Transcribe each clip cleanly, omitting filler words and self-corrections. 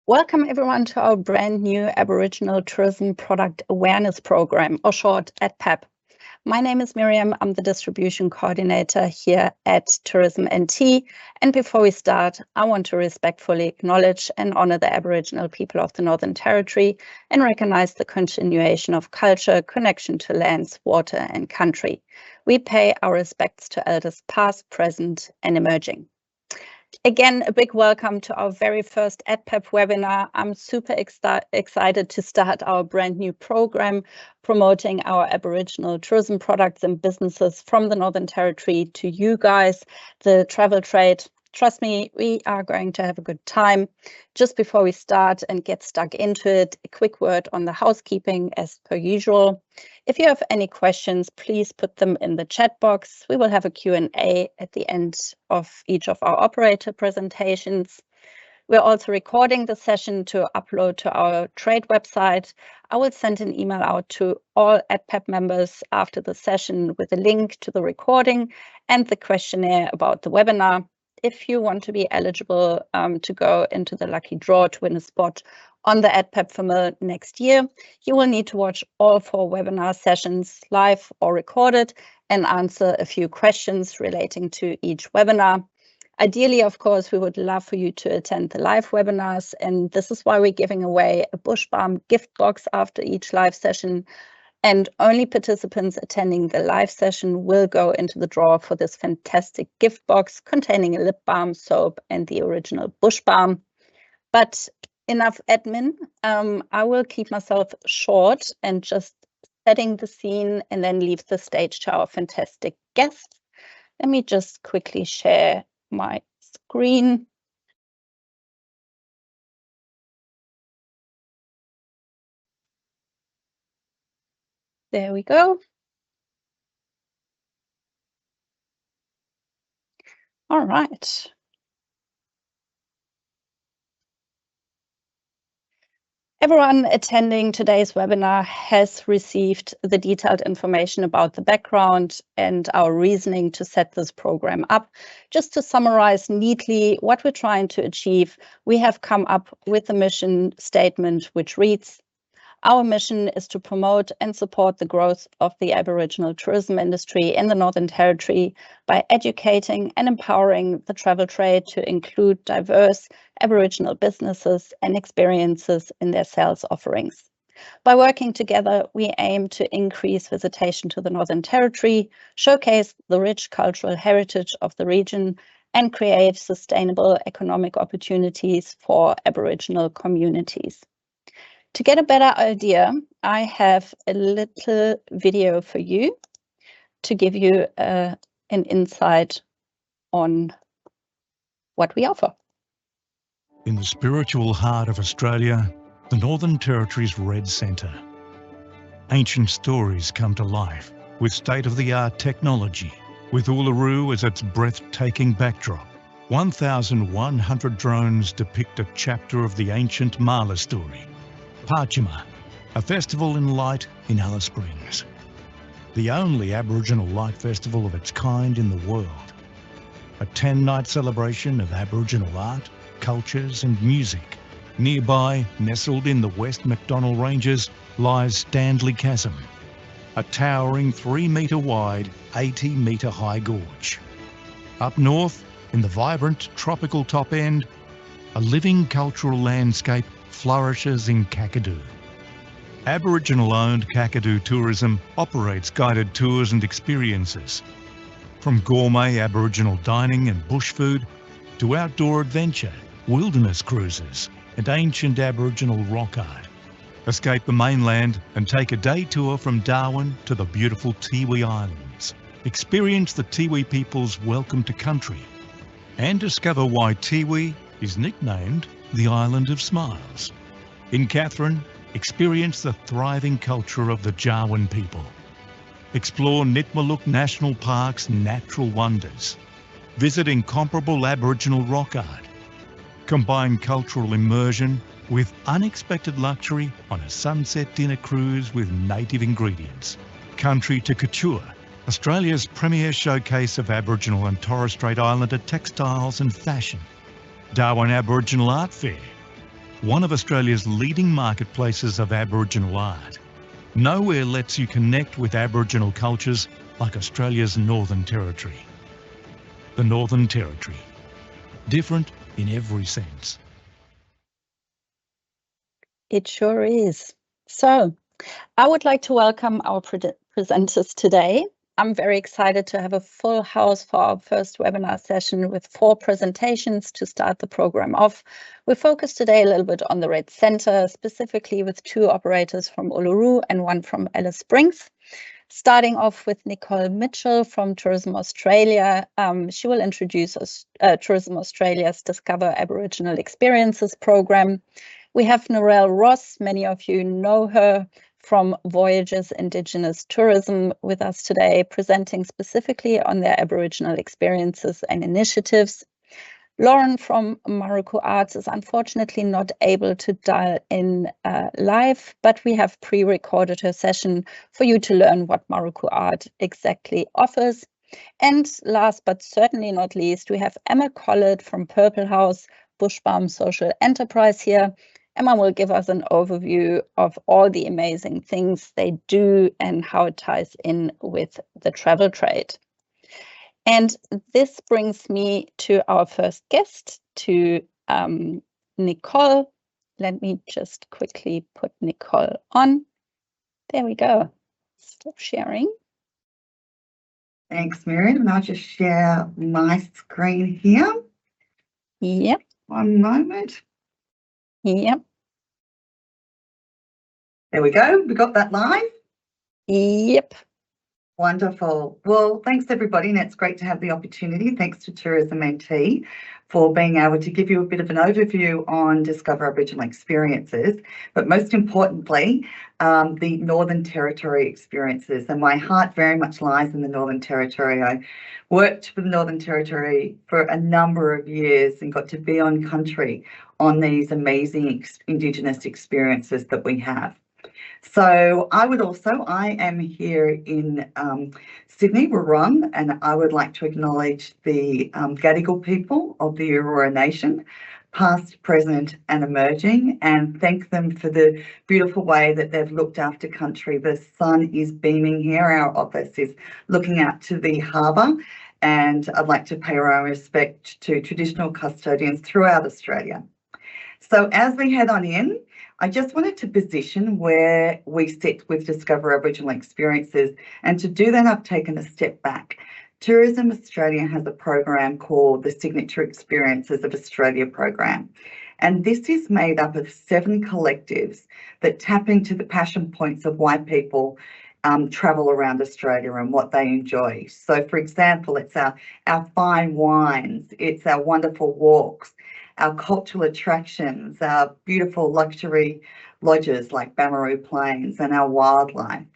Welcome everyone to our brand new Aboriginal Tourism Product Awareness Program, or short ATPAP. My name is Miriam. I'm the distribution coordinator here at Tourism NT. And before we start, I want to respectfully acknowledge and honor the Aboriginal people of the Northern Territory and recognize the continuation of culture, connection to lands, water and country. We pay our respects to elders past, present and emerging. Again, a big welcome to our very first ATPAP webinar. I'm super excited to start our brand new program promoting our Aboriginal tourism products and businesses from the Northern Territory to you guys, the travel trade. Trust me, we are going to have a good time. Just before we start and get stuck into it, a quick word on the housekeeping as per usual. If you have any questions, please put them in the chat box. We will have a Q&A at the end of each of our operator presentations. We're also recording the session to upload to our trade website. I will send an email out to all ATPAP members after the session with a link to the recording and the questionnaire about the webinar. If you want to be eligible to go into the lucky draw to win a spot on the ATPAP Famil next year, you will need to watch all 4 webinar sessions live or recorded and answer a few questions relating to each webinar. Ideally, of course, we would love for you to attend the live webinars, and this is why we're giving away a bush balm gift box after each live session. And only participants attending the live session will go into the draw for this fantastic gift box containing a lip balm, soap, and the original bush balm. But enough admin. I will keep myself short and just setting the scene and then leave the stage to our fantastic guests. Let me just quickly share my screen. There we go. All right. Everyone attending today's webinar has received the detailed information about the background and our reasoning to set this program up. Just to summarize neatly what we're trying to achieve, we have come up with a mission statement which reads, our mission is to promote and support the growth of the Aboriginal tourism industry in the Northern Territory by educating and empowering the travel trade to include diverse Aboriginal businesses and experiences in their sales offerings. By working together, we aim to increase visitation to the Northern Territory, showcase the rich cultural heritage of the region, and create sustainable economic opportunities for Aboriginal communities. To get a better idea, I have a little video for you to give you an insight on what we offer. In the spiritual heart of Australia, the Northern Territory's Red Centre. Ancient stories come to life with state-of-the-art technology, with Uluru as its breathtaking backdrop. 1,100 drones depict a chapter of the ancient Mala story. Pachima, a festival in light in Alice Springs. The only Aboriginal light festival of its kind in the world. A 10-night celebration of Aboriginal art, cultures and music. Nearby, nestled in the West MacDonnell Ranges, lies Stanley Chasm, a towering 3-metre wide, 80-metre high gorge. Up north, in the vibrant tropical top end, a living cultural landscape flourishes in Kakadu. Aboriginal-owned Kakadu Tourism operates guided tours and experiences, from gourmet Aboriginal dining and bush food to outdoor adventure, wilderness cruises and ancient Aboriginal rock art. Escape the mainland and take a day tour from Darwin to the beautiful Tiwi Islands. Experience the Tiwi people's welcome to country and discover why Tiwi is nicknamed the Island of Smiles. In Katherine, experience the thriving culture of the Jawoyn people. Explore Nitmaluk National Park's natural wonders. Visit incomparable Aboriginal rock art. Combine cultural immersion with unexpected luxury on a sunset dinner cruise with native ingredients. Country to Couture, Australia's premier showcase of Aboriginal and Torres Strait Islander textiles and fashion. Darwin Aboriginal Art Fair, one of Australia's leading marketplaces of Aboriginal art. Nowhere lets you connect with Aboriginal cultures like Australia's Northern Territory. The Northern Territory. Different in every sense. It sure is. So, I would like to welcome our presenters today. I'm very excited to have a full house for our first webinar session with 4 presentations to start the program off. We focus today a little bit on the Red Centre, specifically with 2 operators from Uluru and 1 from Alice Springs. Starting off with Nicole Mitchell from Tourism Australia. She will introduce us, Tourism Australia's Discover Aboriginal Experiences program. We have Narelle Ross, many of you know her from Voyages, Indigenous tourism with us today, presenting specifically on their Aboriginal experiences and initiatives. Lauren from Maruku Arts is unfortunately not able to dial in live, but we have pre-recorded her session for you to learn what Maruku Art exactly offers. And last but certainly not least, we have Emma Collett from Purple House, Bush Balm Social Enterprise here. Emma will give us an overview of all the amazing things they do and how it ties in with the travel trade. And this brings me to our first guest, to Nicole. Let me just quickly put Nicole on. There we go. Stop sharing. Thanks, Miriam. And I'll just share my screen here. Yep. One moment. Yep. There we go. We got that live. Yep. Wonderful. Well, thanks everybody, and it's great to have the opportunity. Thanks to Tourism NT for being able to give you a bit of an overview on Discover Aboriginal Experiences, but most importantly, the Northern Territory experiences. And my heart very much lies in the Northern Territory. I worked for the Northern Territory for a number of years and got to be on country on these amazing Indigenous experiences that we have. So I am here in Sydney, Wurrung, and I would like to acknowledge the Gadigal people of the Eora Nation, past, present and emerging, and thank them for the beautiful way that they've looked after country. The sun is beaming here. Our office is looking out to the harbour, and I'd like to pay our respect to traditional custodians throughout Australia. So as we head on in, I just wanted to position where we sit with Discover Aboriginal Experiences, and to do that I've taken a step back. Tourism Australia has a program called the Signature Experiences of Australia program, and this is made up of 7 collectives that tap into the passion points of why people travel around Australia and what they enjoy. So for example, it's our fine wines, it's our wonderful walks, our cultural attractions, our beautiful luxury lodges like Bamaroo Plains, and our wildlife.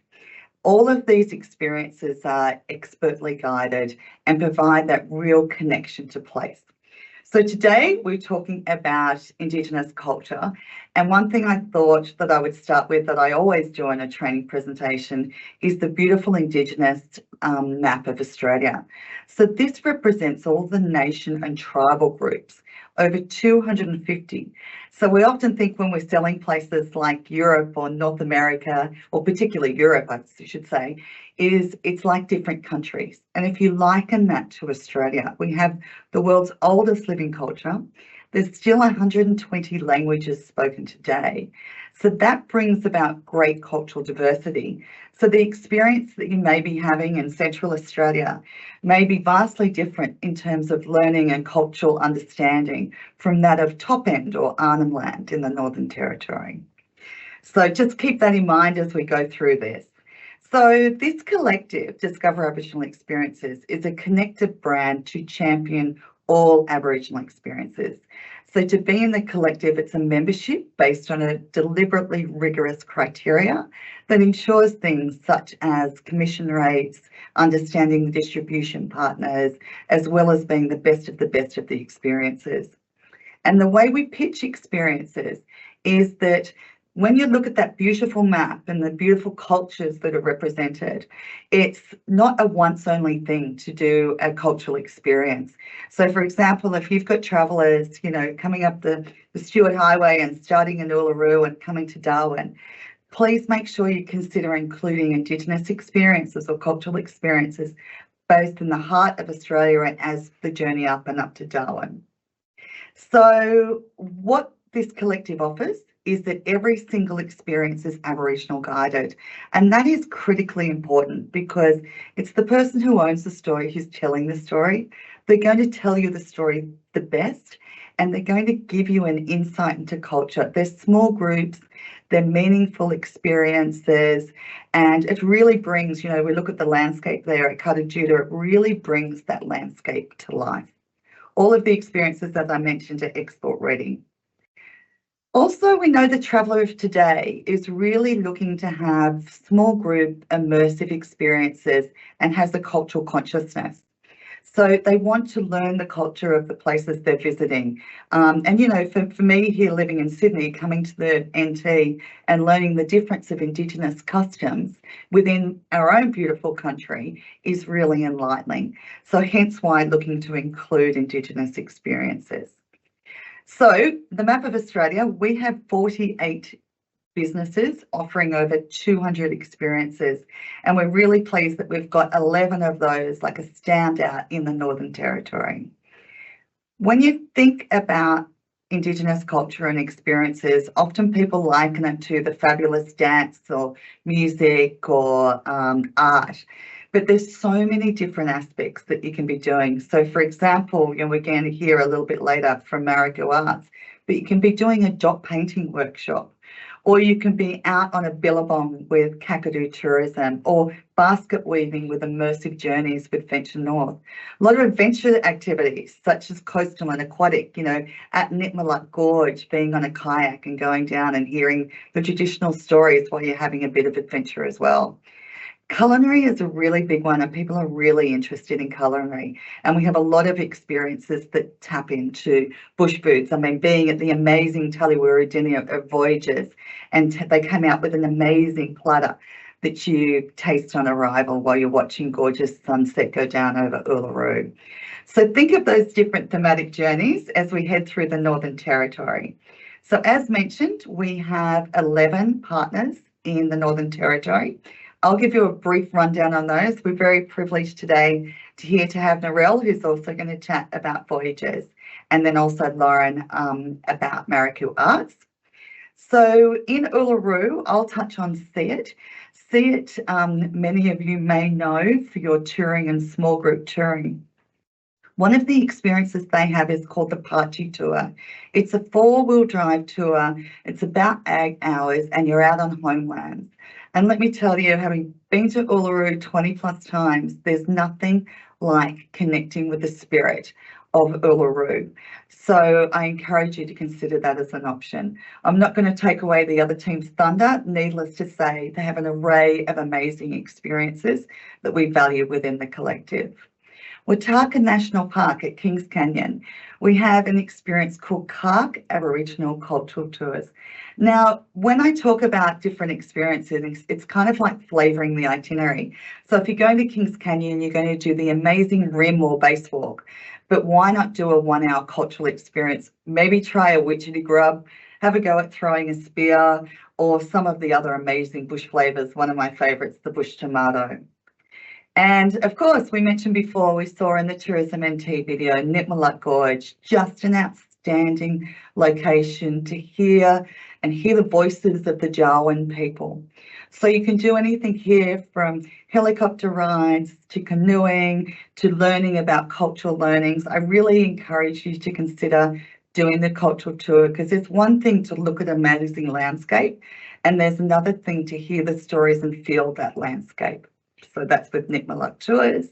All of these experiences are expertly guided and provide that real connection to place. So today we're talking about Indigenous culture, and one thing I thought that I would start with, that I always do in a training presentation, is the beautiful Indigenous map of Australia. So this represents all the nation and tribal groups, over 250. So we often think when we're selling places like Europe or North America, or particularly Europe, I should say, it's like different countries. And if you liken that to Australia, we have the world's oldest living culture. There's still 120 languages spoken today. So that brings about great cultural diversity. So the experience that you may be having in Central Australia may be vastly different in terms of learning and cultural understanding from that of Top End or Arnhem Land in the Northern Territory. So just keep that in mind as we go through this. So this collective, Discover Aboriginal Experiences, is a connected brand to champion all Aboriginal experiences. So to be in the collective, it's a membership based on a deliberately rigorous criteria that ensures things such as commission rates, understanding the distribution partners, as well as being the best of the experiences. And the way we pitch experiences is that when you look at that beautiful map and the beautiful cultures that are represented, it's not a once only thing to do a cultural experience. So for example, if you've got travellers, you know, coming up the Stuart Highway and starting in Uluru and coming to Darwin, please make sure you consider including Indigenous experiences or cultural experiences both in the heart of Australia and as the journey up and up to Darwin. So what this collective offers is that every single experience is Aboriginal guided. And that is critically important because it's the person who owns the story who's telling the story. They're going to tell you the story the best, and they're going to give you an insight into culture. They're small groups, they're meaningful experiences, and it really brings, you know, we look at the landscape there at Katajuda, it really brings that landscape to life. All of the experiences, as I mentioned, are export ready. Also, we know the traveller of today is really looking to have small group immersive experiences and has a cultural consciousness. So they want to learn the culture of the places they're visiting. And, you know, for me here living in Sydney, coming to the NT and learning the difference of Indigenous customs within our own beautiful country is really enlightening. So hence why looking to include Indigenous experiences. So the map of Australia, we have 48 businesses offering over 200 experiences, and we're really pleased that we've got 11 of those like a standout in the Northern Territory. When you think about Indigenous culture and experiences, often people liken it to the fabulous dance or music or art. But there's so many different aspects that you can be doing. So for example, you know, we're going to hear a little bit later from Maruku Arts, but you can be doing a dot painting workshop, or you can be out on a billabong with Kakadu tourism, or basket weaving with immersive journeys with Venture North. A lot of adventure activities such as coastal and aquatic, you know, at Nitmaluk Gorge, being on a kayak and going down and hearing the traditional stories while you're having a bit of adventure as well. Culinary is a really big one, and people are really interested in culinary, and we have a lot of experiences that tap into bush foods. I mean, being at the amazing Tallywoori dinner of Voyages, and they came out with an amazing platter that you taste on arrival while you're watching gorgeous sunset go down over Uluru. So think of those different thematic journeys as we head through the Northern Territory. So as mentioned, we have 11 partners in the Northern Territory. I'll give you a brief rundown on those. We're very privileged today to have Narelle, who's also going to chat about Voyages, and then also Lauren about Maruku Arts. So in Uluru, I'll touch on See It. See It, many of you may know for your touring and small group touring. One of the experiences they have is called the Party Tour. It's a 4-wheel drive tour. It's about 8 hours and you're out on homelands. And let me tell you, having been to Uluru 20 plus times, there's nothing like connecting with the spirit of Uluru. So I encourage you to consider that as an option. I'm not going to take away the other team's thunder. Needless to say, they have an array of amazing experiences that we value within the collective. Wataka National Park at Kings Canyon, we have an experience called Kark Aboriginal Cultural Tours. Now, when I talk about different experiences, it's kind of like flavouring the itinerary. So if you're going to Kings Canyon, you're going to do the amazing rim or base walk, but why not do a 1-hour cultural experience? Maybe try a widgety grub, have a go at throwing a spear, or some of the other amazing bush flavours. One of my favourites, the bush tomato. And of course, we mentioned before, we saw in the Tourism NT video, Nitmaluk Gorge, just an outstanding location to hear the voices of the Jawoyn people. So you can do anything here from helicopter rides to canoeing to learning about cultural learnings. I really encourage you to consider doing the cultural tour, because it's one thing to look at an amazing landscape and there's another thing to hear the stories and feel that landscape. So that's with Nitmaluk Tours.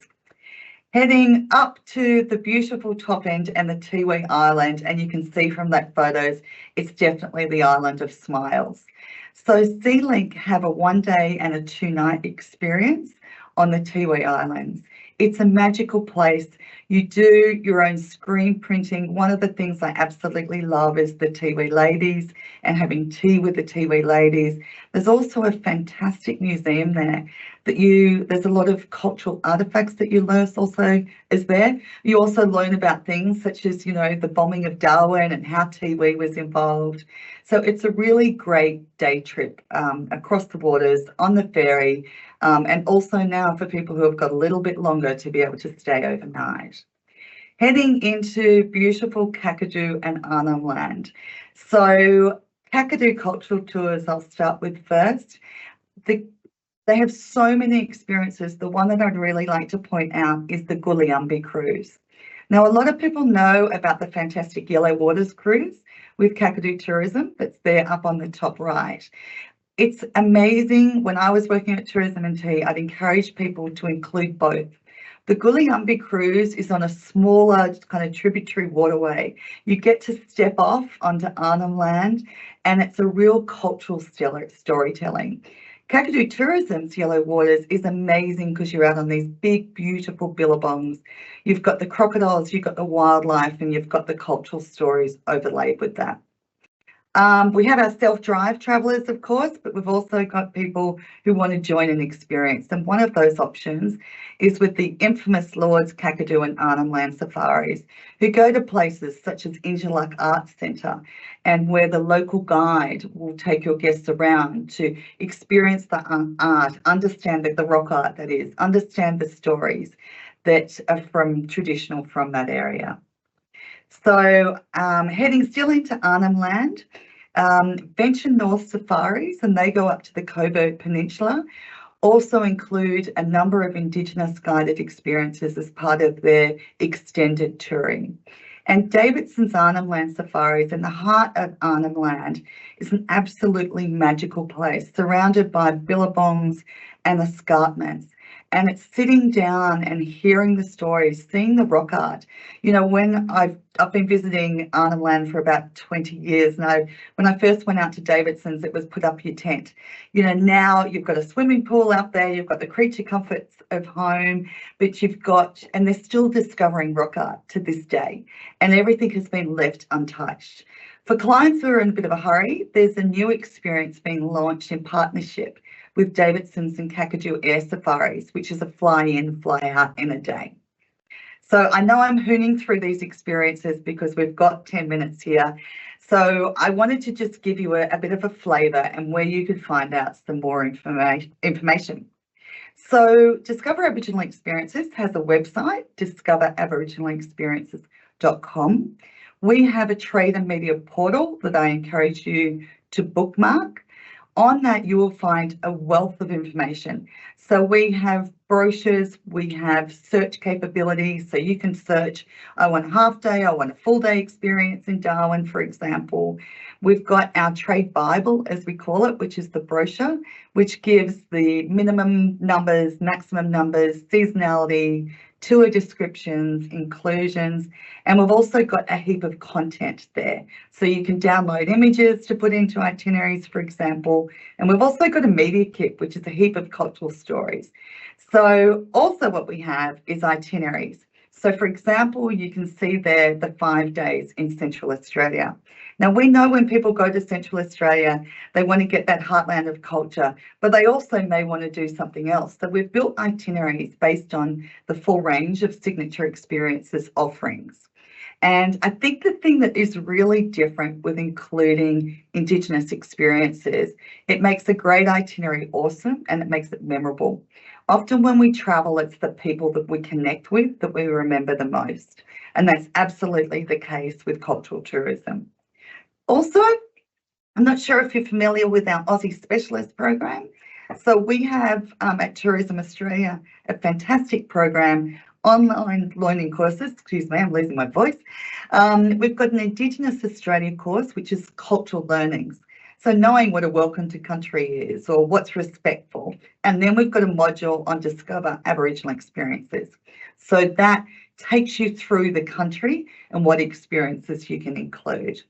Heading up to the beautiful top end and the Tiwi Island, and you can see from that photos, it's definitely the island of smiles. So Sea-Link have a 1-day and a 2-night experience on the Tiwi Islands. It's a magical place. You do your own screen printing. One of the things I absolutely love is the Tiwi ladies and having tea with the Tiwi ladies. There's also a fantastic museum there there's a lot of cultural artifacts that you learn also is there. You also learn about things such as, you know, the bombing of Darwin and how Tiwi was involved. So it's a really great day trip across the waters on the ferry, and also now for people who have got a little bit longer to be able to stay overnight. Heading into beautiful Kakadu and Arnhem Land. So Kakadu cultural tours I'll start with first. They have so many experiences. The one that I'd really like to point out is the Guliyambi cruise. Now, a lot of people know about the fantastic Yellow Waters cruise with Kakadu Tourism that's there up on the top right. It's amazing. When I was working at Tourism and Tea, I'd encourage people to include both. The Guliyambi cruise is on a smaller kind of tributary waterway. You get to step off onto Arnhem Land, and it's a real cultural storytelling. Kakadu Tourism's Yellow Waters is amazing because you're out on these big, beautiful billabongs. You've got the crocodiles, you've got the wildlife, and you've got the cultural stories overlaid with that. We have our self-drive travellers, of course, but we've also got people who want to join an experience. And one of those options is with the infamous Lords Kakadu and Arnhem Land safaris, who go to places such as Maruku Arts Centre, and where the local guide will take your guests around to experience the art, understand the rock art that is, understand the stories that are traditional from that area. So heading still into Arnhem Land, Venture North Safaris, and they go up to the Coburg Peninsula, also include a number of Indigenous guided experiences as part of their extended touring. And Davidson's Arnhem Land Safaris in the heart of Arnhem Land is an absolutely magical place, surrounded by billabongs and escarpments. And it's sitting down and hearing the stories, seeing the rock art. You know, when I've been visiting Arnhem Land for about 20 years now. When I first went out to Davidson's, it was put up your tent. You know, now you've got a swimming pool out there, you've got the creature comforts of home, but and they're still discovering rock art to this day, and everything has been left untouched. For clients who are in a bit of a hurry, there's a new experience being launched in partnership with Davidson's and Kakadu Air Safaris, which is a fly-in, fly-out in a day. So I know I'm hooning through these experiences because we've got 10 minutes here. So I wanted to just give you a bit of a flavour and where you could find out some more information. So Discover Aboriginal Experiences has a website, discoveraboriginalexperiences.com. We have a trade and media portal that I encourage you to bookmark. On that, you will find a wealth of information. So we have brochures, we have search capabilities. So you can search, I want a half day, I want a full day experience in Darwin, for example. We've got our trade Bible, as we call it, which is the brochure, which gives the minimum numbers, maximum numbers, seasonality, tour descriptions, inclusions, and we've also got a heap of content there. So you can download images to put into itineraries, for example, and we've also got a media kit, which is a heap of cultural stories. So also what we have is itineraries. So for example, you can see there the 5 days in Central Australia. Now we know when people go to Central Australia, they want to get that heartland of culture, but they also may want to do something else. So we've built itineraries based on the full range of signature experiences offerings. And I think the thing that is really different with including Indigenous experiences, it makes a great itinerary awesome and it makes it memorable. Often when we travel, it's the people that we connect with that we remember the most. And that's absolutely the case with cultural tourism. Also, I'm not sure if you're familiar with our Aussie Specialist program. So we have at Tourism Australia a fantastic program, online learning courses. Excuse me, I'm losing my voice. We've got an Indigenous Australia course, which is cultural learnings. So knowing what a welcome to country is or what's respectful. And then we've got a module on Discover Aboriginal Experiences. So that takes you through the country and what experiences you can include.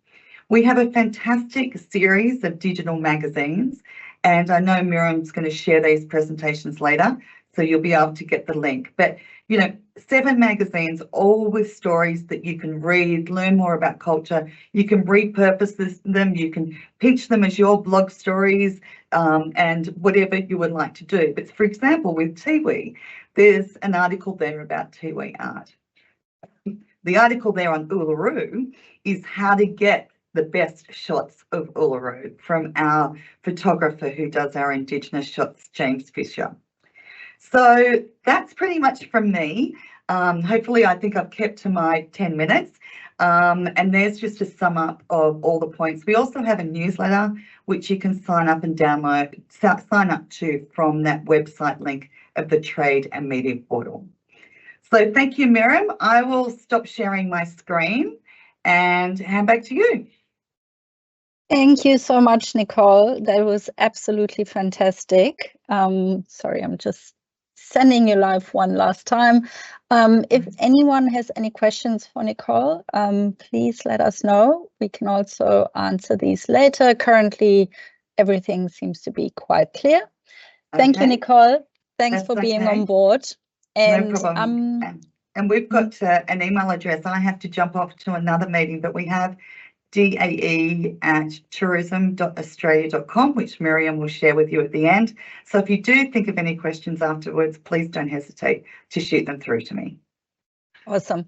We have a fantastic series of digital magazines, and I know Miriam's going to share these presentations later, so you'll be able to get the link. But you know, 7 magazines, all with stories that you can read, learn more about culture. You can repurpose them, you can pitch them as your blog stories, and whatever you would like to do. But for example, with Tiwi, there's an article there about Tiwi art. The article there on Uluru is how to get the best shots of Uluru from our photographer who does our Indigenous shots, James Fisher. So that's pretty much from me. Hopefully, I think I've kept to my 10 minutes. And there's just a sum up of all the points. We also have a newsletter which you can sign up and download, sign up to from that website link of the Trade and Media portal. So thank you, Miriam. I will stop sharing my screen and hand back to you. Thank you so much, Nicole. That was absolutely fantastic. Sorry, I'm just sending you live one last time. If anyone has any questions for Nicole, please let us know. We can also answer these later. Currently, everything seems to be quite clear. Thank you, Nicole. Thanks for being on board. And, no problem. And we've got an email address. I have to jump off to another meeting, but we have dae@tourism.australia.com, which Miriam will share with you at the end. So if you do think of any questions afterwards, please don't hesitate to shoot them through to me. Awesome.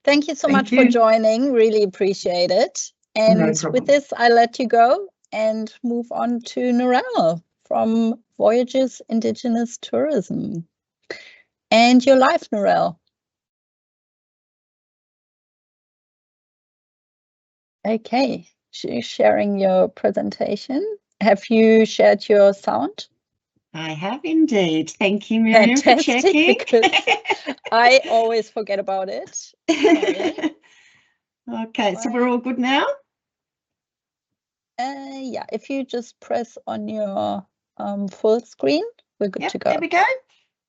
Thank you so much for joining. Really appreciate it. And with this, I let you go and move on to Narelle from Voyages Indigenous Tourism. And you're live, Narelle. Okay, sharing your presentation. Have you shared your sound? I have indeed. Thank you, Miriam, for checking. Because I always forget about it. Okay, so we're all good now? Yeah, if you just press on your full screen, we're good to go. There we go.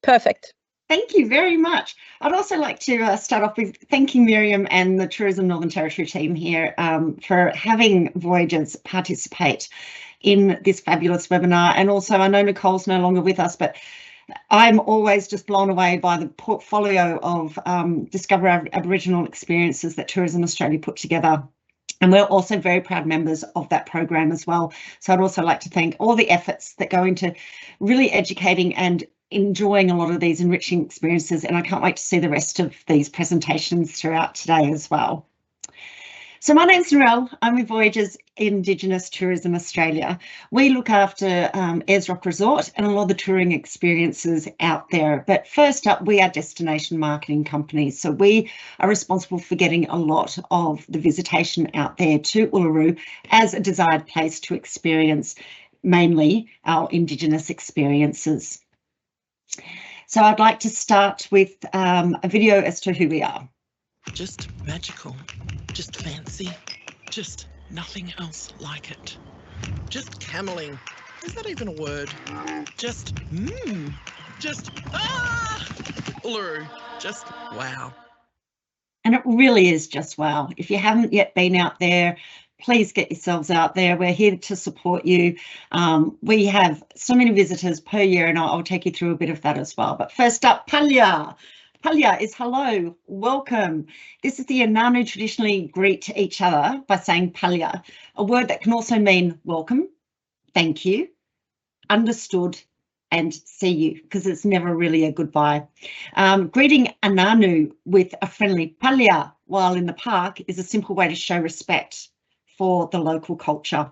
Perfect. Thank you very much. I'd also like to start off with thanking Miriam and the Tourism Northern Territory team here for having Voyages participate in this fabulous webinar. And also, I know Nicole's no longer with us, but I'm always just blown away by the portfolio of Discover Aboriginal experiences that Tourism Australia put together. And we're also very proud members of that program as well. So I'd also like to thank all the efforts that go into really educating and enjoying a lot of these enriching experiences, and I can't wait to see the rest of these presentations throughout today as well. So my name's Narelle. I'm with Voyages Indigenous Tourism Australia. We look after Ayers Rock Resort and a lot of the touring experiences out there. But first up, we are destination marketing companies. So we are responsible for getting a lot of the visitation out there to Uluru as a desired place to experience mainly our Indigenous experiences. So I'd like to start with a video as to who we are. Just magical, just fancy, just nothing else like it. Just camelling. Is that even a word? Just, just, Uluru, just wow. And it really is just wow. If you haven't yet been out there, please get yourselves out there. We're here to support you. We have so many visitors per year, and I'll take you through a bit of that as well. But first up, Palya. Palya is hello, welcome. This is the Ananu traditionally greet each other by saying Palya, a word that can also mean welcome, thank you, understood, and see you, because it's never really a goodbye. Greeting Ananu with a friendly Palya while in the park is a simple way to show respect for the local culture.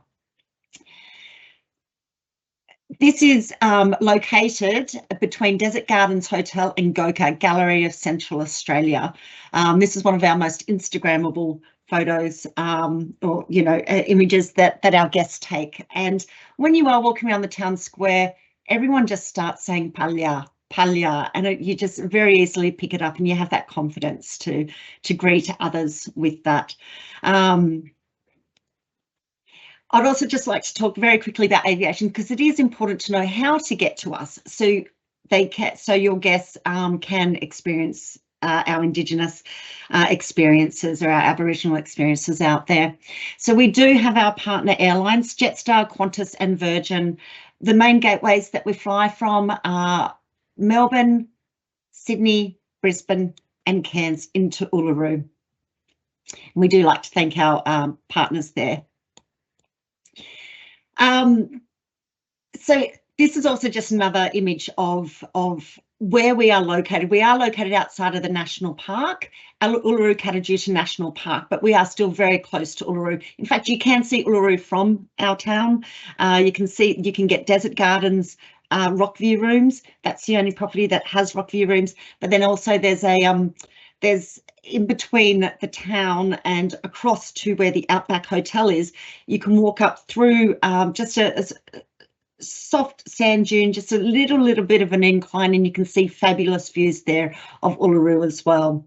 This is located between Desert Gardens Hotel and Goka Gallery of Central Australia. This is one of our most Instagrammable photos or, you know, images that our guests take. And when you are walking around the town square, everyone just starts saying Palya, Palya, and you just very easily pick it up, and you have that confidence to greet others with that. I'd also just like to talk very quickly about aviation, because it is important to know how to get to us so your guests can experience our Indigenous experiences or our Aboriginal experiences out there. So we do have our partner airlines, Jetstar, Qantas and Virgin. The main gateways that we fly from are Melbourne, Sydney, Brisbane and Cairns into Uluru. And we do like to thank our partners there. So this is also just another image of where we are located. We are located outside of the national park, Uluru Katajuta National Park, but we are still very close to Uluru. In fact, you can see Uluru from our town. You can get Desert Gardens rock view rooms. That's the only property that has rock view rooms. But then also there's in between the town and across to where the Outback Hotel is, you can walk up through just a soft sand dune, just a little bit of an incline, and you can see fabulous views there of Uluru as well.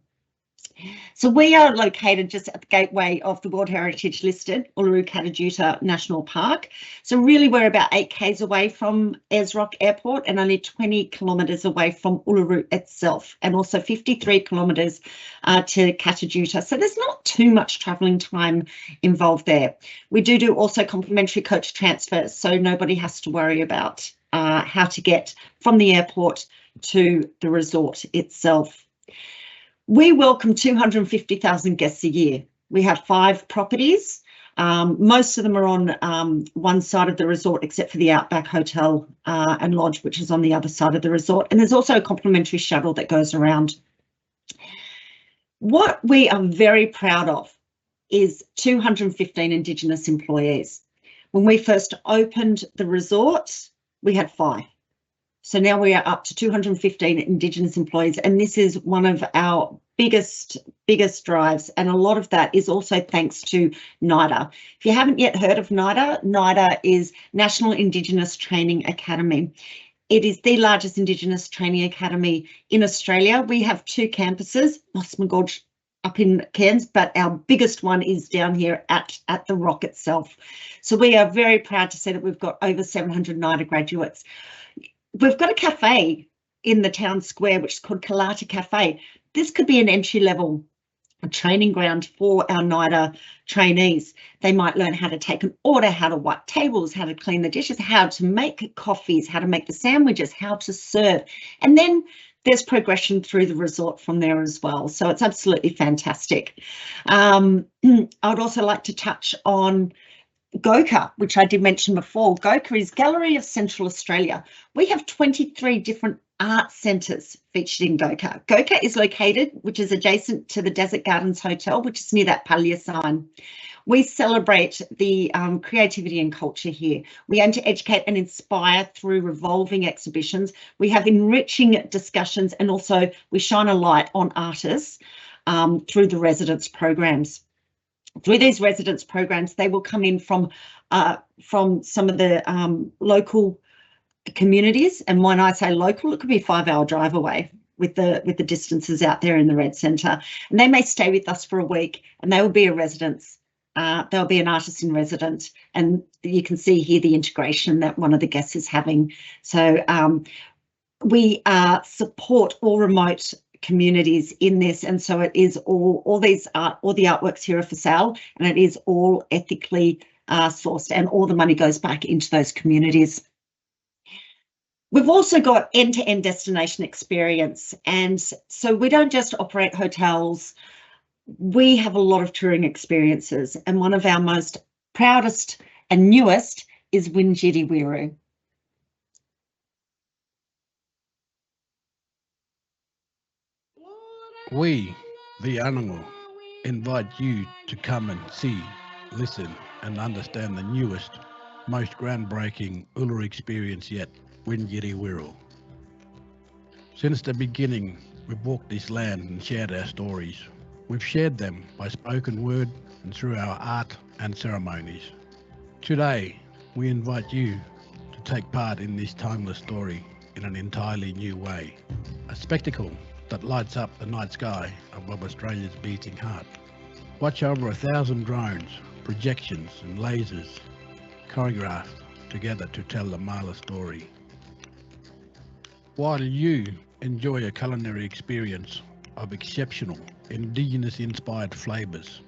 So we are located just at the gateway of the World Heritage listed Uluru Katajuta National Park. So really we're about 8 k's away from Ayers Rock Airport and only 20 kilometres away from Uluru itself, and also 53 kilometres to Katajuta. So there's not too much travelling time involved there. We do also complimentary coach transfers, so nobody has to worry about how to get from the airport to the resort itself. We welcome 250,000 guests a year. We have 5 properties. Most of them are on one side of the resort, except for the Outback Hotel and Lodge, which is on the other side of the resort. And there's also a complimentary shuttle that goes around. What we are very proud of is 215 Indigenous employees. When we first opened the resort, we had 5. So now we are up to 215 Indigenous employees, and this is one of our biggest drives, and a lot of that is also thanks to NIDA. If you haven't yet heard of NIDA, NIDA is National Indigenous Training Academy. It is the largest Indigenous training academy in Australia. We have 2 campuses, Mossman Gorge up in Cairns, but our biggest one is down here at the Rock itself. So we are very proud to say that we've got over 700 NIDA graduates. We've got a cafe in the town square, which is called Kalata Cafe. This could be an entry-level training ground for our NIDA trainees. They might learn how to take an order, how to wipe tables, how to clean the dishes, how to make coffees, how to make the sandwiches, how to serve. And then there's progression through the resort from there as well. So it's absolutely fantastic. I would also like to touch on GOCA, which I did mention before. GOCA is Gallery of Central Australia. We have 23 different art centres featured in GOCA. GOCA is located, which is adjacent to the Desert Gardens Hotel, which is near that Pallier sign. We celebrate the creativity and culture here. We aim to educate and inspire through revolving exhibitions. We have enriching discussions, and also we shine a light on artists through the residence programs. Through these residence programs, they will come in from some of the local communities, and when I say local, it could be a 5-hour drive away with the distances out there in the Red Centre. And they may stay with us for a week, and they will be a residence. They'll be an artist in residence, and you can see here the integration that one of the guests is having. So we support all remote communities in this, and so it is all the artworks here are for sale, and it is all ethically sourced, and all the money goes back into those communities. We've also got end-to-end destination experience, and so we don't just operate hotels. We have a lot of touring experiences, and one of our most proudest and newest is Wingiriwiru. We, the Anangu, invite you to come and see, listen and understand the newest, most groundbreaking Uluru experience yet, Wingiriwiru. Since the beginning, we've walked this land and shared our stories. We've shared them by spoken word and through our art and ceremonies. Today, we invite you to take part in this timeless story in an entirely new way. A spectacle that lights up the night sky above Australia's beating heart. Watch over 1,000 drones, projections and lasers choreographed together to tell the Mala story. While you enjoy a culinary experience of exceptional Indigenous-inspired flavours,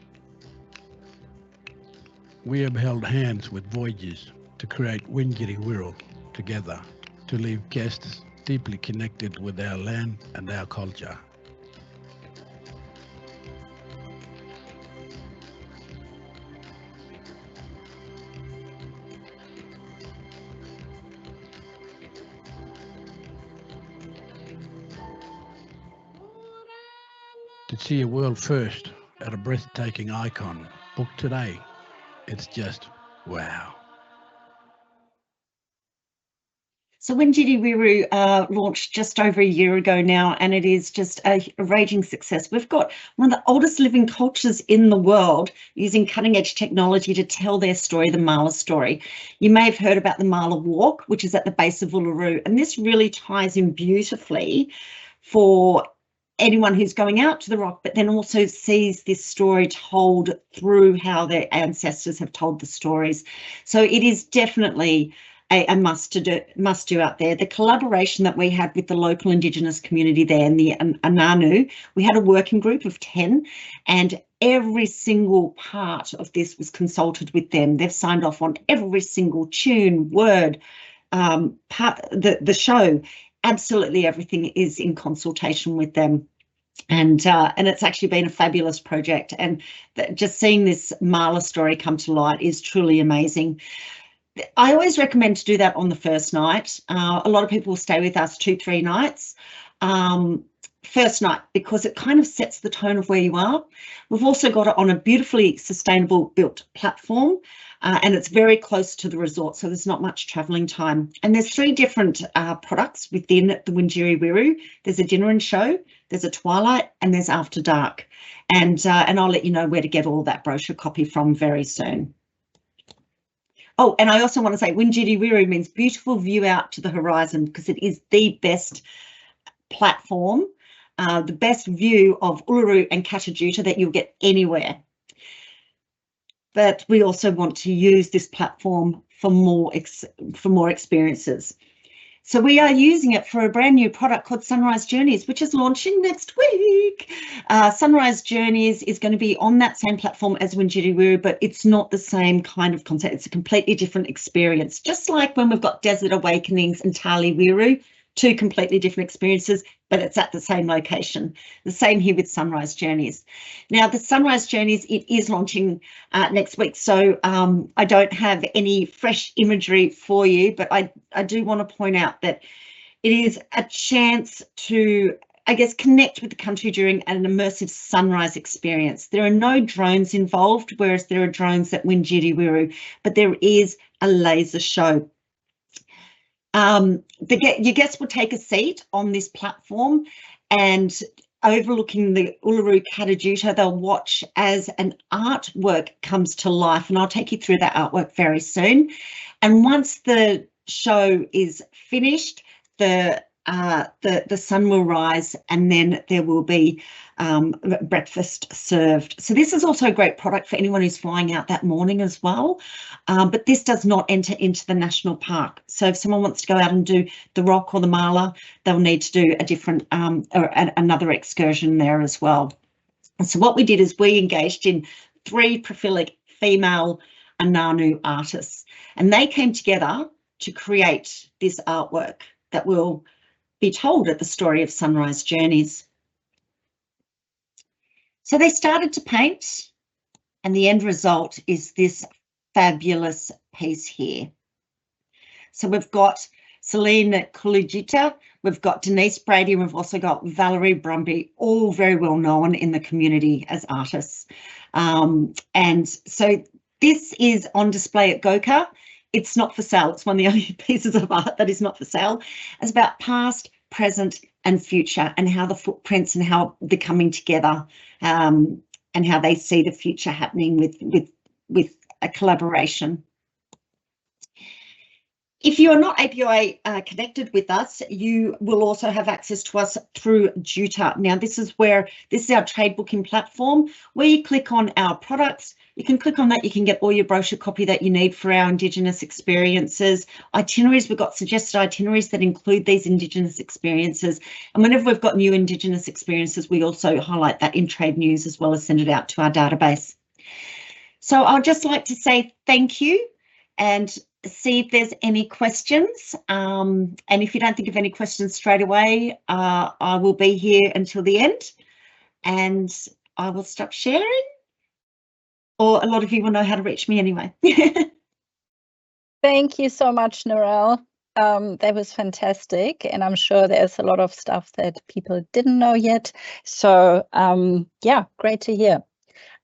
we have held hands with Voyages to create Wingiriwiru together, to leave guests deeply connected with our land and our culture. To see a world first at a breathtaking icon booked today, it's just wow. So Windjiri launched just over a year ago now, and it is just a raging success. We've got one of the oldest living cultures in the world using cutting edge technology to tell their story, the Mala story. You may have heard about the Mala Walk, which is at the base of Uluru, and this really ties in beautifully for anyone who's going out to the rock, but then also sees this story told through how their ancestors have told the stories. So it is definitely a must do out there. The collaboration that we had with the local Indigenous community there and the Ananu, we had a working group of 10, and every single part of this was consulted with them. They've signed off on every single tune, word, the show. Absolutely everything is in consultation with them. And it's actually been a fabulous project, and just seeing this Mala story come to light is truly amazing. I always recommend to do that on the first night. A lot of people will stay with us 2-3 nights. First night, because it kind of sets the tone of where you are. We've also got it on a beautifully sustainable built platform, and it's very close to the resort, so there's not much travelling time. And there's 3 different products within the Windjiri Wiru. There's a dinner and show, there's a twilight, and there's after dark. And I'll let you know where to get all that brochure copy from very soon. Oh, and I also want to say Windjiri Wiru means beautiful view out to the horizon, because it is the best platform, the best view of Uluru and Katajuta that you'll get anywhere. But we also want to use this platform for more experiences. So we are using it for a brand new product called Sunrise Journeys, which is launching next week. Sunrise Journeys is going to be on that same platform as Windjiri Wiru, but it's not the same kind of concept. It's a completely different experience. Just like when we've got Desert Awakenings and Tali Wiru, 2 completely different experiences, but it's at the same location. The same here with Sunrise Journeys. Now, the Sunrise Journeys, it is launching next week, so I don't have any fresh imagery for you, but I do want to point out that it is a chance to, I guess, connect with the country during an immersive sunrise experience. There are no drones involved, whereas there are drones at Windjiri Wiru, but there is a laser show. Your guests will take a seat on this platform, and overlooking the Uluru Katajuta, they'll watch as an artwork comes to life, and I'll take you through that artwork very soon. And once the show is finished, the sun will rise, and then there will be breakfast served. So this is also a great product for anyone who's flying out that morning as well. But this does not enter into the national park. So if someone wants to go out and do the Rock or the Mala, they'll need to do a different or another excursion there as well. And so what we did is we engaged in 3 prolific female Ananu artists, and they came together to create this artwork that will be told at the story of Sunrise Journeys. So they started to paint, and the end result is this fabulous piece here. So we've got Celine Kulujita, we've got Denise Brady, and we've also got Valerie Brumby, all very well known in the community as artists. And so this is on display at Goka. It's not for sale. It's one of the only pieces of art that is not for sale. It's about past, present and future, and how the footprints and how they're coming together, and how they see the future happening with a collaboration. If you are not API connected with us, you will also have access to us through Juta. Now, this is our trade booking platform, where you click on our products. You can click on that, you can get all your brochure copy that you need for our Indigenous experiences. Itineraries, we've got suggested itineraries that include these Indigenous experiences. And whenever we've got new Indigenous experiences, we also highlight that in trade news as well as send it out to our database. So I'd just like to say thank you and see if there's any questions. And if you don't think of any questions straight away, I will be here until the end and I will stop sharing. Or a lot of you will know how to reach me anyway. Thank you so much, Narelle. That was fantastic, and I'm sure there's a lot of stuff that people didn't know yet. So yeah, great to hear.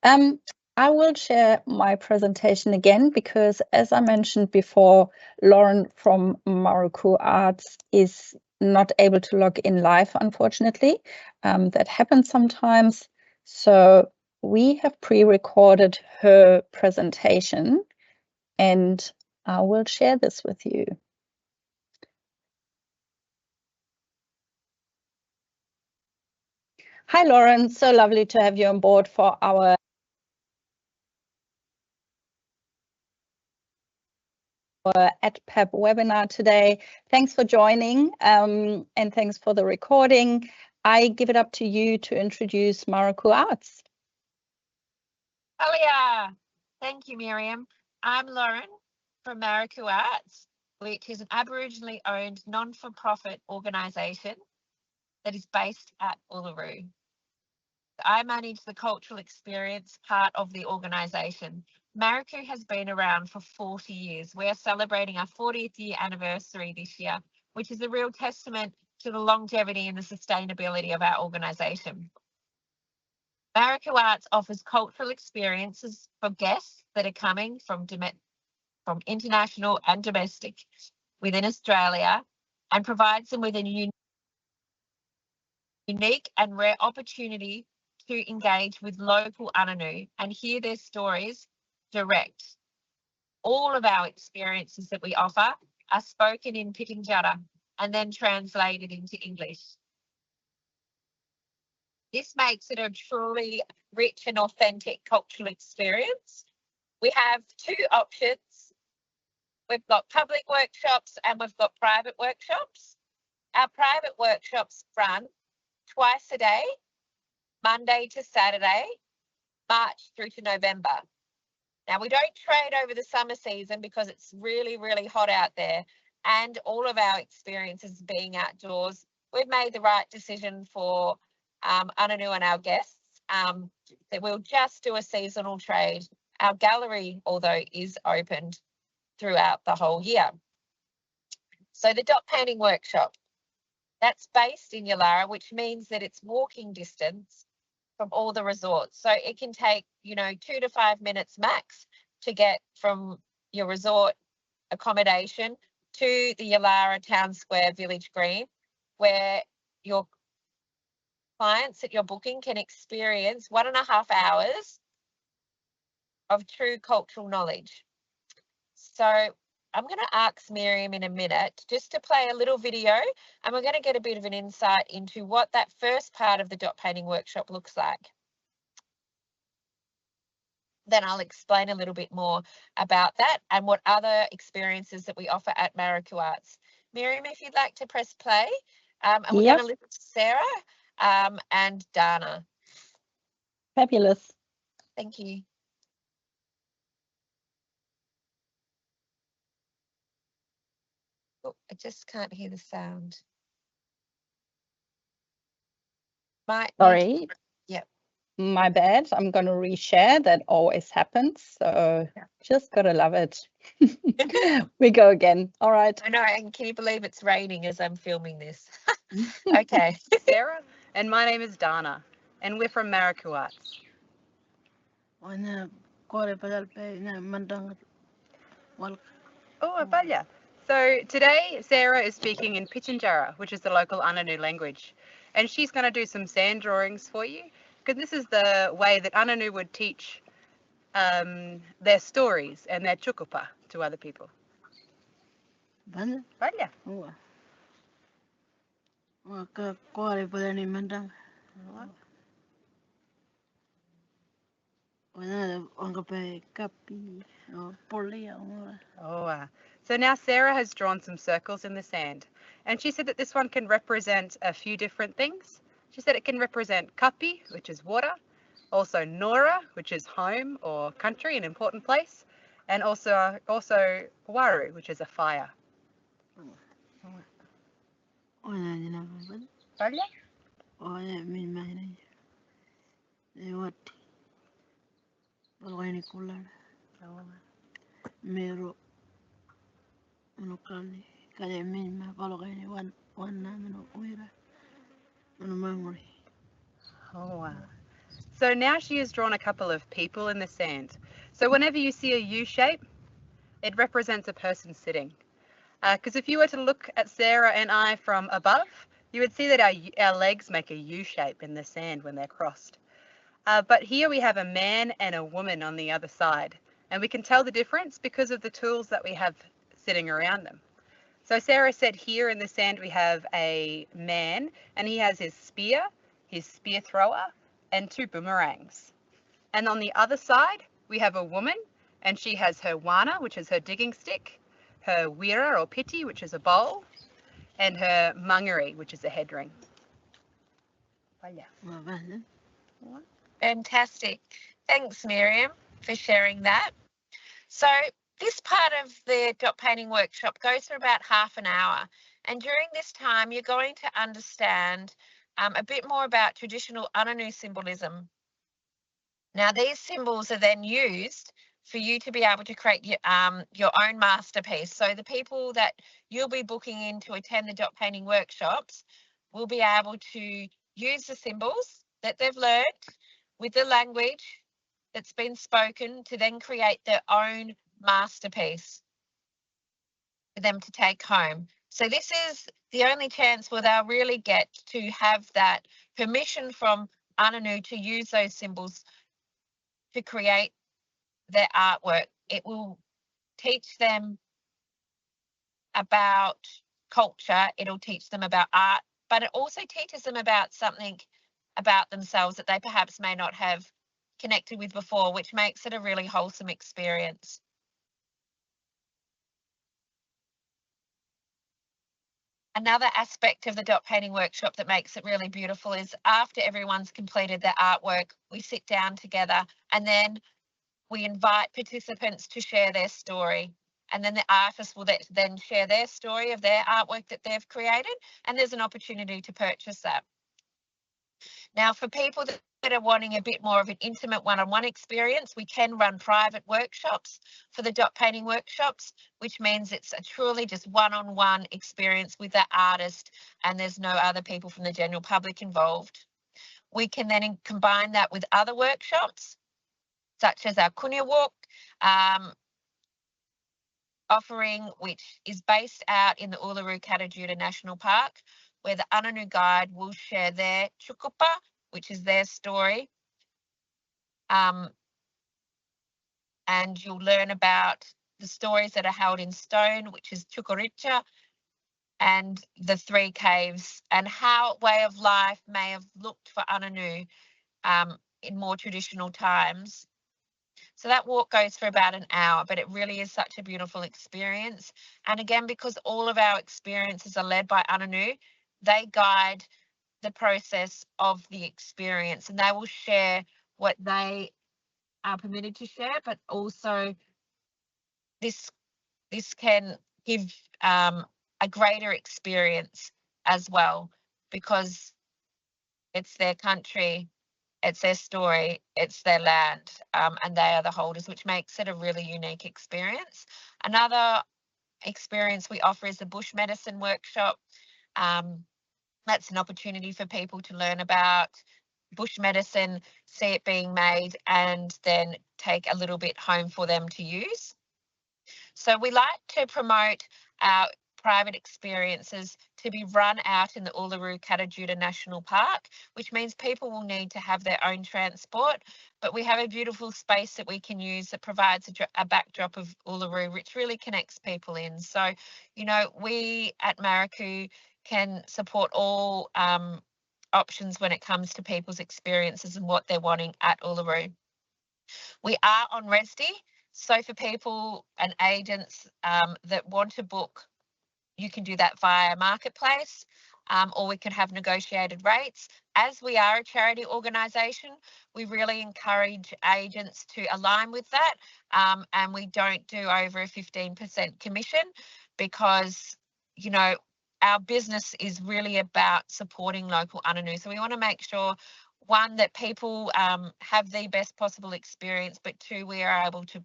I will share my presentation again because, as I mentioned before, Lauren from Maruku Arts is not able to log in live, unfortunately. That happens sometimes. So we have pre-recorded her presentation, and I will share this with you. Hi, Lauren. So lovely to have you on board for our ATPAP webinar today. Thanks for joining and thanks for the recording. I give it up to you to introduce Maruku Arts. Alia. Thank you, Miriam. I'm Lauren from Maruku Arts, which is an Aboriginally owned non-for-profit organisation that is based at Uluru. I manage the cultural experience part of the organisation. Maruku has been around for 40 years. We're celebrating our 40th year anniversary this year, which is a real testament to the longevity and the sustainability of our organisation. Maruku Arts offers cultural experiences for guests that are coming from international and domestic within Australia and provides them with a unique and rare opportunity to engage with local Anangu and hear their stories direct. All of our experiences that we offer are spoken in Pitjantjatjara and then translated into English. This makes it a truly rich and authentic cultural experience. We have two options. We've got public workshops and we've got private workshops. Our private workshops run twice a day, Monday to Saturday, March through to November. Now, we don't trade over the summer season because it's really, really hot out there, and all of our experiences being outdoors, we've made the right decision for Anangu and our guests that we'll just do a seasonal trade. Our gallery, although, is opened throughout the whole year. So the dot painting workshop, that's based in Yalara, which means that it's walking distance from all the resorts. So it can take, 2 to 5 minutes max to get from your resort accommodation to the Yalara Town Square Village Green, where your clients that you're booking can experience 1.5 hours of true cultural knowledge. So I'm going to ask Miriam in a minute just to play a little video, and we're going to get a bit of an insight into what that first part of the dot painting workshop looks like. Then I'll explain a little bit more about that and what other experiences that we offer at Maruku Arts. Miriam, if you'd like to press play, and we're going to listen to Sarah and Dana. Fabulous. Thank you. Oh, I just can't hear the sound. Sorry. Yep. My bad. I'm going to reshare. That always happens. So just got to love it. We go again. All right. I know. And can you believe it's raining as I'm filming this? Okay. Sarah, and my name is Dana, and we're from Maruku Arts. Oh, Apalia. So today, Sarah is speaking in Pitjantjatjara, which is the local Anangu language, and she's going to do some sand drawings for you, because this is the way that Anangu would teach their stories and their chukupa to other people. Apalia. So now Sarah has drawn some circles in the sand, and she said that this one can represent a few different things. She said it can represent kapi, which is water, also nora, which is home or country, an important place, and also waru, which is a fire. Oh, wow. So now she has drawn a couple of people in the sand. So whenever you see a U shape, it represents a person sitting. Because if you were to look at Sarah and I from above, you would see that our legs make a U shape in the sand when they're crossed. But here we have a man and a woman on the other side, and we can tell the difference because of the tools that we have sitting around them. So Sarah said here in the sand we have a man, and he has his spear thrower, and 2 boomerangs. And on the other side, we have a woman, and she has her wana, which is her digging stick, her wira or piti, which is a bowl, and her mangere, which is a head ring. Fantastic. Thanks, Miriam, for sharing that. So this part of the dot painting workshop goes for about half an hour. And during this time, you're going to understand a bit more about traditional Ananu symbolism. Now, these symbols are then used for you to be able to create your own masterpiece. So the people that you'll be booking in to attend the dot painting workshops will be able to use the symbols that they've learned with the language that's been spoken to then create their own masterpiece for them to take home. So this is the only chance where they'll really get to have that permission from Ananu to use those symbols to create their artwork. It will teach them about culture, it'll teach them about art, but it also teaches them about something about themselves that they perhaps may not have connected with before, which makes it a really wholesome experience. Another aspect of the dot painting workshop that makes it really beautiful is after everyone's completed their artwork, we sit down together and then we invite participants to share their story. And then the artists will then share their story of their artwork that they've created, and there's an opportunity to purchase that. Now, for people that are wanting a bit more of an intimate one-on-one experience, we can run private workshops for the dot painting workshops, which means it's a truly just one-on-one experience with that artist, and there's no other people from the general public involved. We can then combine that with other workshops, such as our Kunya Walk offering, which is based out in the Uluru Katajuda National Park, where the Ananu guide will share their chukupa, which is their story. And you'll learn about the stories that are held in stone, which is chukoricha, and the 3 caves, and how way of life may have looked for Ananu in more traditional times. So that walk goes for about an hour, but it really is such a beautiful experience. And again, because all of our experiences are led by Ananu, they guide the process of the experience, and they will share what they are permitted to share, but also this can give a greater experience as well, because it's their country, it's their story, it's their land, and they are the holders, which makes it a really unique experience. Another experience we offer is the bush medicine workshop. That's an opportunity for people to learn about bush medicine, see it being made, and then take a little bit home for them to use. So we like to promote our private experiences to be run out in the Uluru Katajuda National Park, which means people will need to have their own transport, but we have a beautiful space that we can use that provides a backdrop of Uluru, which really connects people in. So, you know, we at Maruku can support all options when it comes to people's experiences and what they're wanting at Uluru. We are on RESD, so for people and agents that want to book, you can do that via Marketplace, or we can have negotiated rates. As we are a charity organisation, we really encourage agents to align with that, and we don't do over a 15% commission, because, you know, our business is really about supporting local Ananu. So we want to make sure, one, that people have the best possible experience, but 2, we are able to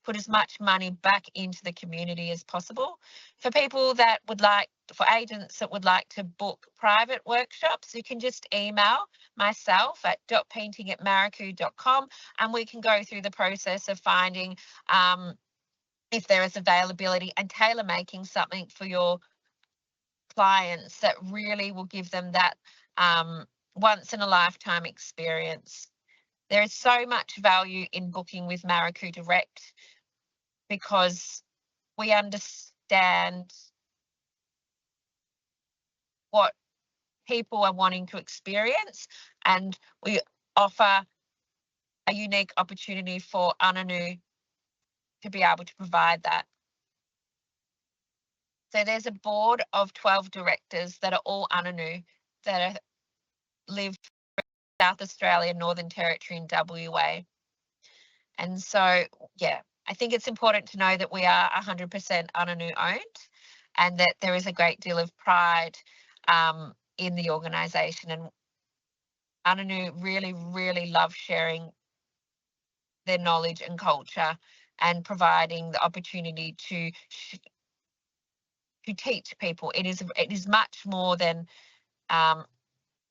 put as much money back into the community as possible. For people that would like, for agents that would like to book private workshops, you can just email myself at dotpainting@maruku.com, and we can go through the process of finding if there is availability and tailor making something for your clients that really will give them that once in a lifetime experience. There is so much value in booking with Maruku Direct because we understand what people are wanting to experience, and we offer a unique opportunity for Ananu to be able to provide that. So there's a board of 12 directors that are all Ananu that live in South Australia, Northern Territory and WA. And so, yeah, I think it's important to know that we are 100% Ananu owned and that there is a great deal of pride in the organisation. And Ananu really, really love sharing their knowledge and culture and providing the opportunity to teach people. It is much more than a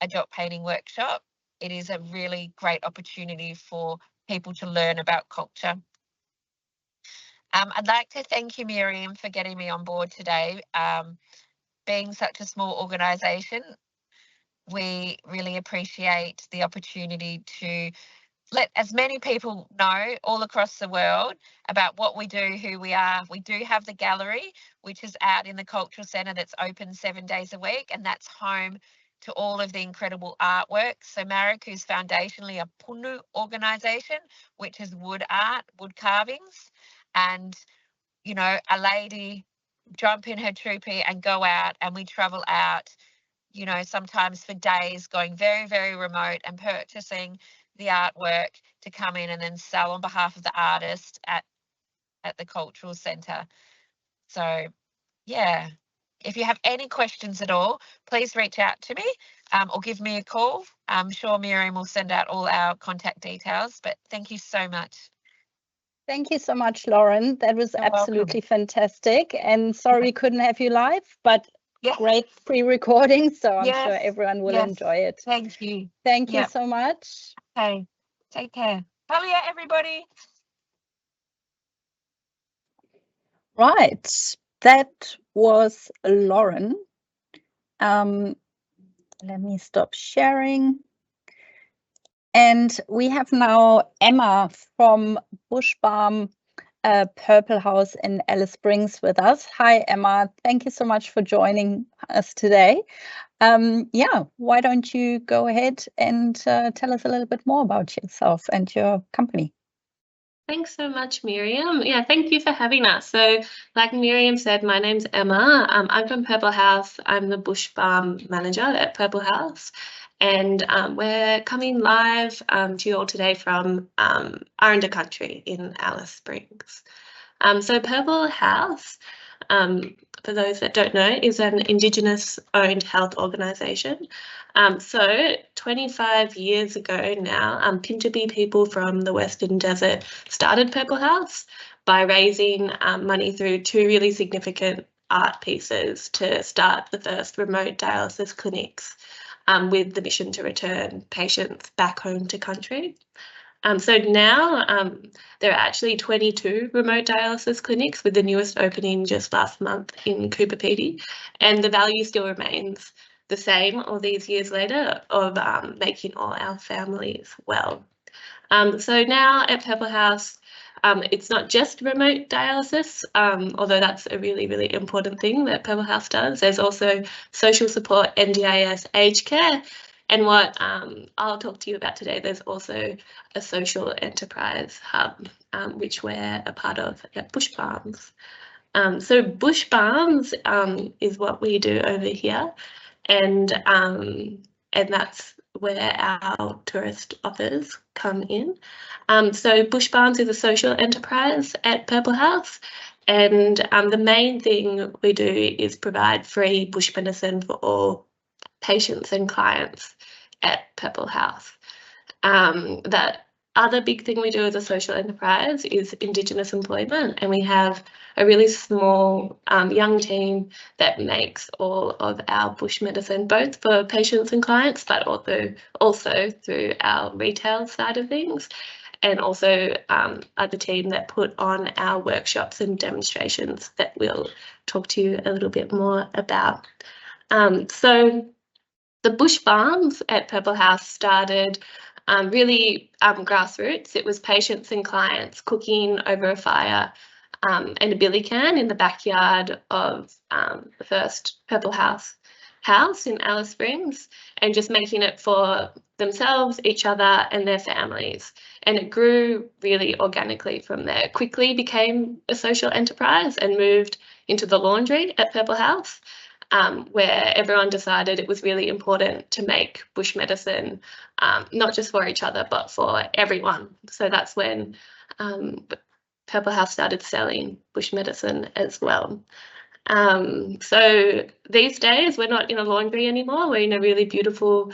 dot painting workshop. It is a really great opportunity for people to learn about culture. I'd like to thank you, Miriam, for getting me on board today. Being such a small organisation, we really appreciate the opportunity to let as many people know all across the world about what we do, who we are. We do have the gallery, which is out in the Cultural Centre that's open 7 days a week, and that's home to all of the incredible artwork. So Maruku is foundationally a punu organisation, which is wood art, wood carvings. And, you know, a lady jump in her troopy and go out, and we travel out, you know, sometimes for days, going very, very remote and purchasing the artwork to come in and then sell on behalf of the artist at the Cultural Centre. So, yeah, if you have any questions at all, please reach out to me or give me a call. I'm sure Miriam will send out all our contact details, but thank you so much. Thank you so much, Lauren. That was You're absolutely fantastic. And sorry we couldn't have you live, but great pre-recording, so I'm sure everyone will enjoy it. Thank you. Thank you so much. Okay, take care. Bye, everybody. Right, that was Lauren. Let me stop sharing. And we have now Emma from Bush Balm Purple House in Alice Springs with us. Hi, Emma. Thank you so much for joining us today. Yeah, why don't you go ahead and tell us a little bit more about yourself and your company. Thanks so much, Miriam. Yeah, thank you for having us. So like Miriam said, my name's Emma. I'm from Purple House. I'm the Bush Balm manager at Purple House. And we're coming live to you all today from Aranda Country in Alice Springs. So Purple House, for those that don't know, is an Indigenous owned health organisation. So 25 years ago now, Pintupi people from the Western Desert started Purple House by raising money through 2 really significant art pieces to start the first remote dialysis clinics with the mission to return patients back home to country. So now there are actually 22 remote dialysis clinics, with the newest opening just last month in Coopapedy, and the value still remains the same all these years later of making all our families well. So now at Purple House, it's not just remote dialysis, although that's a really, really important thing that Purple House does. There's also social support, NDIS, aged care, and what I'll talk to you about today, there's also a social enterprise hub, which we're a part of at Bush Balms. So Bush Balms is what we do over here, and that's where our tourist offers come in. So Bush Balms is a social enterprise at Purple House, and the main thing we do is provide free bush medicine for all patients and clients at Purple House. That other big thing we do as a social enterprise is Indigenous employment, and we have a really small young team that makes all of our bush medicine, both for patients and clients, but also through our retail side of things, and also are the team that put on our workshops and demonstrations that we'll talk to you a little bit more about. So the bush balms at Purple House started really grassroots. It was patients and clients cooking over a fire and a billy can in the backyard of the first Purple House in Alice Springs, and just making it for themselves, each other and their families. And it grew really organically from there. Quickly became a social enterprise and moved into the laundry at Purple House, where everyone decided it was really important to make bush medicine, not just for each other, but for everyone. So that's when Purple House started selling bush medicine as well. So these days we're not in a laundry anymore. We're in a really beautiful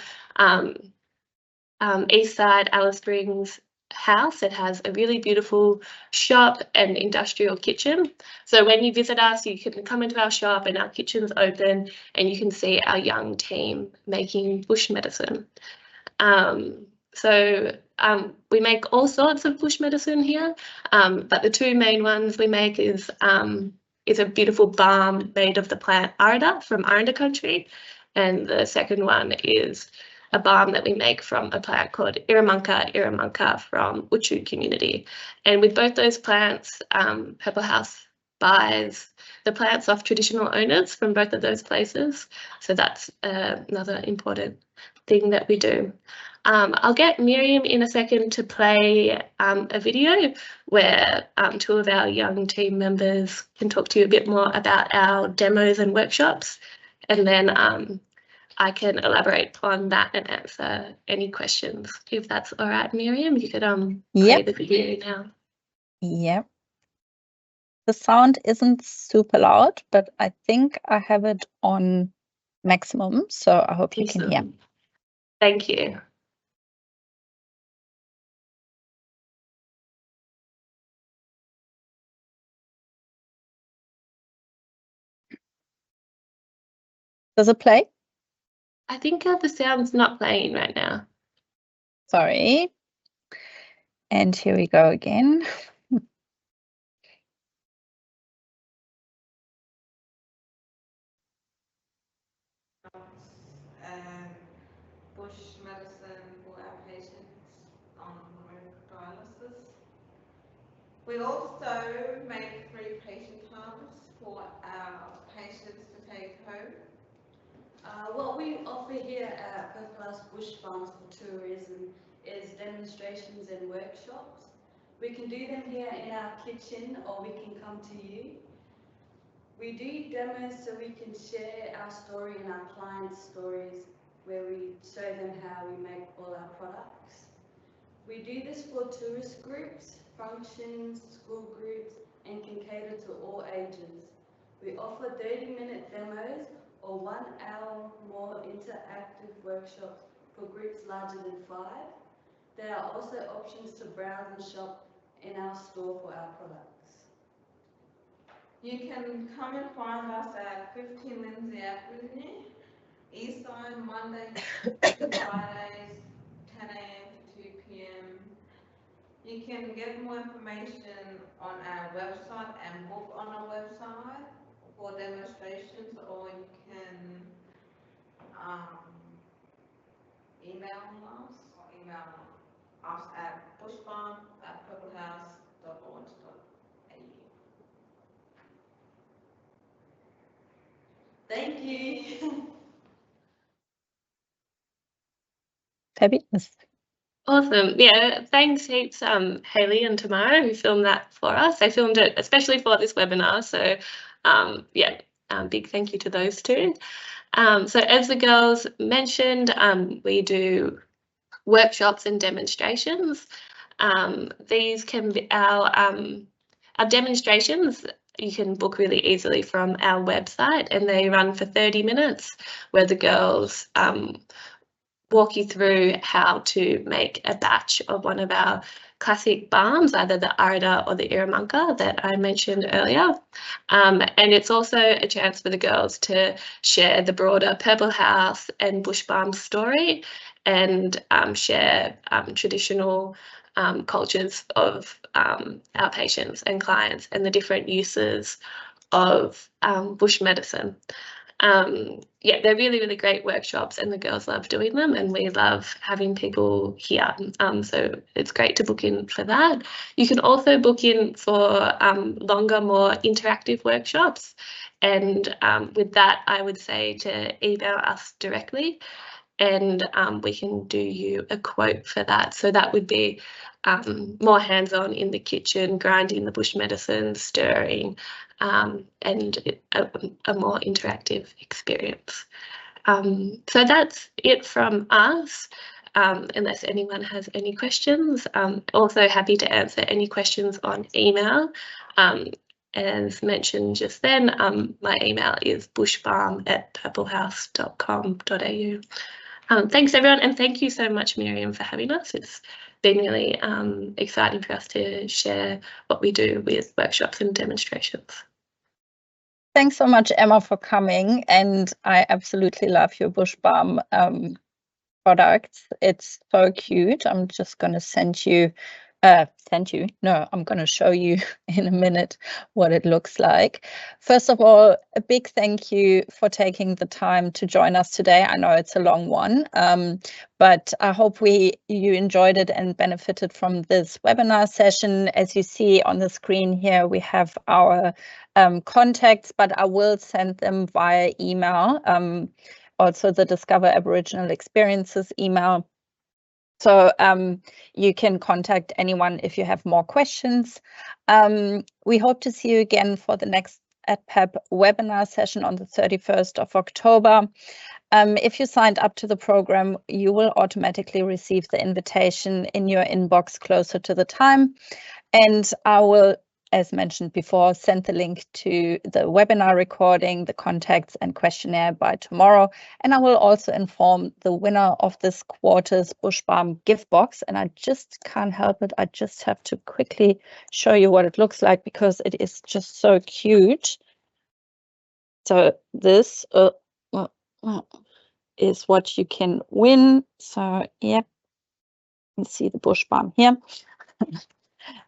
east side Alice Springs house. It has a really beautiful shop and industrial kitchen. So when you visit us, you can come into our shop and our kitchen's open and you can see our young team making bush medicine. We make all sorts of bush medicine here, but the two main ones we make is a beautiful balm made of the plant Aranda from Aranda country, and the second one is a balm that we make from a plant called Iramunka from Uchu community. And with both those plants, Purple House buys the plants off traditional owners from both of those places. So that's another important thing that we do. I'll get Miriam in a second to play a video where two of our young team members can talk to you a bit more about our demos and workshops, and then I can elaborate on that and answer any questions. If that's all right, Miriam, you could play the video now. Yep. The sound isn't super loud, but I think I have it on maximum, so I hope you can hear. Thank you. Does it play? I think the sound's not playing right now. Sorry. And here we go again. Bush medicine for our patients on dialysis. We also make free patient hubs for our patients to take home. What we offer here at Purple House Bush Farms for tourism is demonstrations and workshops. We can do them here in our kitchen, or we can come to you. We do demos so we can share our story and our clients' stories, where we show them how we make all our products. We do this for tourist groups, functions, school groups, and can cater to all ages. We offer 30-minute demos or 1 hour more interactive workshops for groups larger than 5. There are also options to browse and shop in our store for our products. You can come and find us at 15 Lindsay Avenue, Eastside, Mondays to Fridays, 10 a.m. to 2 p.m. You can get more information on our website and book on our website for demonstrations, or you can email us at bushfarm@purplehouse.org.au. Thank you. Fabulous. Awesome. Yeah, thanks heaps, Hayley and Tamara, who filmed that for us. They filmed it especially for this webinar. So big thank you to those two. So as the girls mentioned, we do workshops and demonstrations. These can be our demonstrations. You can book really easily from our website, and they run for 30 minutes, where the girls walk you through how to make a batch of one of our classic balms, either the Arida or the Iramunka that I mentioned earlier. And it's also a chance for the girls to share the broader Purple House and Bush Balm story and share traditional cultures of our patients and clients and the different uses of bush medicine. Yeah, they're really, really great workshops and the girls love doing them and we love having people here. So it's great to book in for that. You can also book in for longer, more interactive workshops. And with that, I would say to email us directly and we can do you a quote for that. So that would be more hands-on in the kitchen, grinding the bush medicine, stirring, and a more interactive experience. So that's it from us, unless anyone has any questions. Also happy to answer any questions on email. As mentioned just then, my email is bushbalm@purplehouse.com.au. Thanks everyone, and thank you so much, Miriam, for having us. It's been really exciting for us to share what we do with workshops and demonstrations. Thanks so much, Emma, for coming, and I absolutely love your Bush Balm products. It's so cute. I'm just going to I'm going to show you in a minute what it looks like. First of all, a big thank you for taking the time to join us today. I know it's a long one, but I hope you enjoyed it and benefited from this webinar session. As you see on the screen here, we have our contacts, but I will send them via email. Also the Discover Aboriginal Experiences email. So you can contact anyone if you have more questions. We hope to see you again for the next ATPAP webinar session on the 31st of October. If you signed up to the program, you will automatically receive the invitation in your inbox closer to the time. And I will, as mentioned before, send the link to the webinar recording, the contacts and questionnaire by tomorrow. And I will also inform the winner of this quarter's Bush Balm gift box. And I just can't help it. I just have to quickly show you what it looks like because it is just so cute. So this is what you can win. So, yep, you see the Bush Balm here.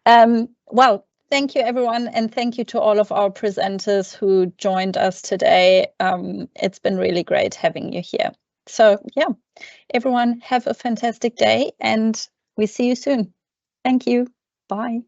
Well, thank you, everyone, and thank you to all of our presenters who joined us today. It's been really great having you here. So, yeah, everyone have a fantastic day, and we see you soon. Thank you. Bye.